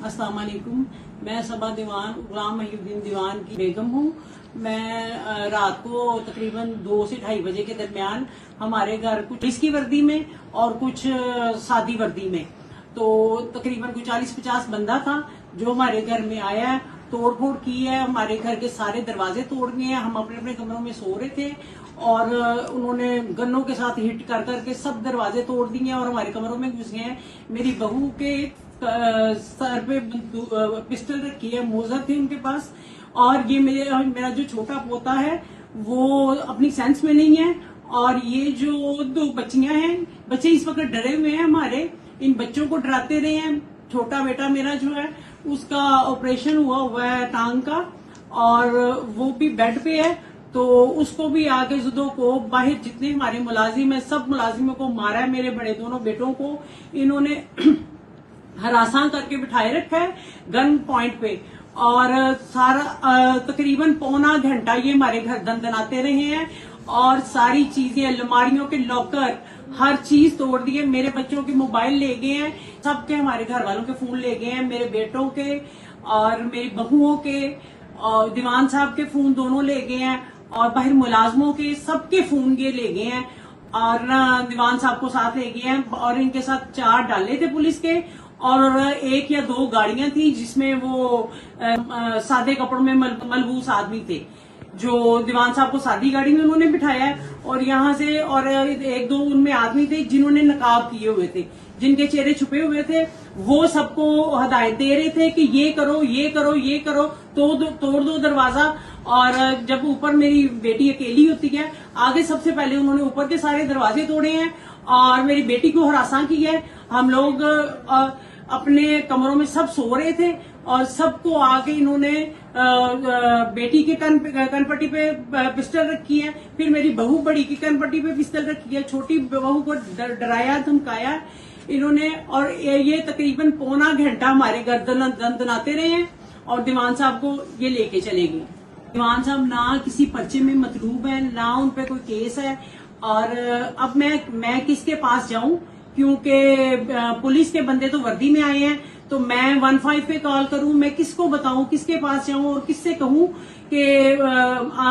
अस्सलाम वालेकुम। मैं सबा दीवान गुलाम महीउद्दीन दीवान की बेगम हूँ। मैं रात को तकरीबन 2 से 2:30 बजे के दरमियान हमारे घर कुछ पुलिस की वर्दी में और कुछ सादी वर्दी में, तो तकरीबन कुछ 40-50 बंदा था जो हमारे घर में आया है, तोड़ फोड़ की है, हमारे घर के सारे दरवाजे तोड़ दिए हैं। हम अपने अपने कमरों में सो रहे थे और उन्होंने गन्नों के साथ हिट कर करके सब दरवाजे तोड़ दिए और हमारे कमरों में घुस गए हैं। मेरी बहू के सर पे पिस्टल रखी है, मोजर थी उनके पास, और ये मेरा जो छोटा पोता है वो अपनी सेंस में नहीं है, और ये जो 2 बच्चियां हैं, बच्चे इस वक्त डरे हुए हैं हमारे, इन बच्चों को डराते रहे हैं। छोटा बेटा मेरा जो है उसका ऑपरेशन हुआ है टांग का, और वो भी बेड पे है, तो उसको भी आगे जुदों को बाहर जितने हमारे मुलाजिम है सब मुलाजिमों को मारा है। मेरे बड़े दोनों बेटों को इन्होंने हरासा करके बिठाए रखा है गन पॉइंट पे, और सारा तकरीबन पौना घंटा ये हमारे घर दंदनाते रहे हैं, और सारी चीजें, अलमारियों के लॉकर, हर चीज तोड़ दी है। मेरे बच्चों के मोबाइल ले गए हैं, सबके हमारे घर वालों के फोन ले गए हैं, मेरे बेटों के और मेरी बहुओं के, और दीवान साहब के फोन दोनों ले गए हैं, और बाहर मुलाजमों के सबके फोन ये ले गए हैं, और दीवान साहब को साथ ले गए हैं, और इनके साथ 4 डाले थे पुलिस के, और 1 या 2 गाड़ियां थी जिसमें वो सादे कपड़ों में मलबूस आदमी थे, जो दीवान साहब को सादी गाड़ी में उन्होंने बिठाया है, और यहाँ से और 1-2 उनमें आदमी थे जिन्होंने नकाब किए हुए थे, जिनके चेहरे छुपे हुए थे, वो सबको हदायत दे रहे थे कि ये करो ये करो ये करो, तोड़ दो दरवाजा। और जब ऊपर मेरी बेटी अकेली होती है, आगे सबसे पहले उन्होंने ऊपर के सारे दरवाजे तोड़े हैं और मेरी बेटी को हरासा किया है। हम लोग अपने कमरों में सब सो रहे थे और सबको आके इन्होंने बेटी के कनपट्टी पे पिस्टल रखी है, फिर मेरी बहू बड़ी की कनपट्टी पे पिस्टल रखी है, छोटी बहू को डराया धमकाया इन्होंने, और ये तकरीबन पौना घंटा हमारे घर दंदनाते रहे हैं, और दीवान साहब को ये लेके चले गए। दीवान साहब ना किसी पर्चे में मतलूब है, ना उन पे कोई केस है, और अब मैं किसके पास जाऊं, क्योंकि पुलिस के बंदे तो वर्दी में आए हैं, तो मैं 15 पे कॉल करूं, मैं किसको बताऊं, किसके पास जाऊं और किससे कहूं कि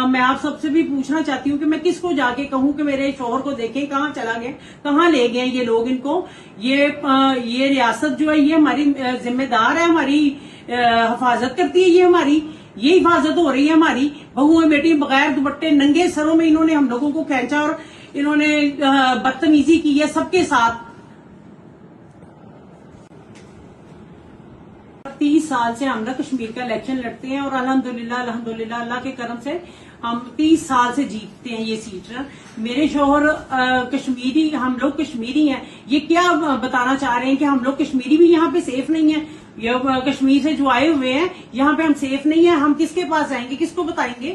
मैं आप सबसे भी पूछना चाहती हूं कि मैं किसको जाके कहूं कि मेरे शोहर को देखें कहाँ चला गया, कहाँ ले गए ये लोग इनको। ये रियासत जो है ये हमारी जिम्मेदार है, हमारी हिफाजत करती है, ये हिफाजत हो रही है हमारी। बहुएं बेटी बगैर दुपट्टे नंगे सरों में इन्होंने हम लोगों को खींचा और इन्होंने बदतमीजी की है सबके साथ। 30 साल से हम लोग कश्मीर का इलेक्शन लड़ते हैं, और अल्हम्दुलिल्लाह अल्लाह के करम से हम 30 साल से जीतते हैं ये सीट। मेरे शोहर कश्मीरी, हम लोग कश्मीरी हैं। ये क्या बताना चाह रहे हैं कि हम लोग कश्मीरी भी यहाँ पे सेफ नहीं है? ये कश्मीर से जो आए हुए हैं यहाँ पे हम सेफ नहीं है। हम किसके पास जाएंगे, किसको बताएंगे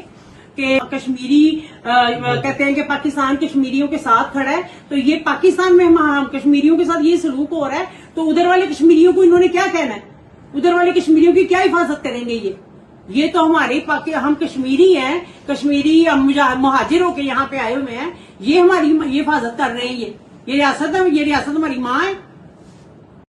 कि कश्मीरी कहते हैं कि पाकिस्तान कश्मीरियों के साथ खड़ा है, तो ये पाकिस्तान में हम कश्मीरियों के साथ ये सलूक हो रहा है, तो उधर वाले कश्मीरियों को इन्होंने क्या कहना है? उधर वाले कश्मीरियों की क्या हिफाजत करेंगे ये तो हमारे हम कश्मीरी हैं, कश्मीरी हम मुहाजिर होके यहाँ पे आए हुए हैं, ये हमारी हिफाजत कर रहे हैं। ये रियासत हमारी माँ है।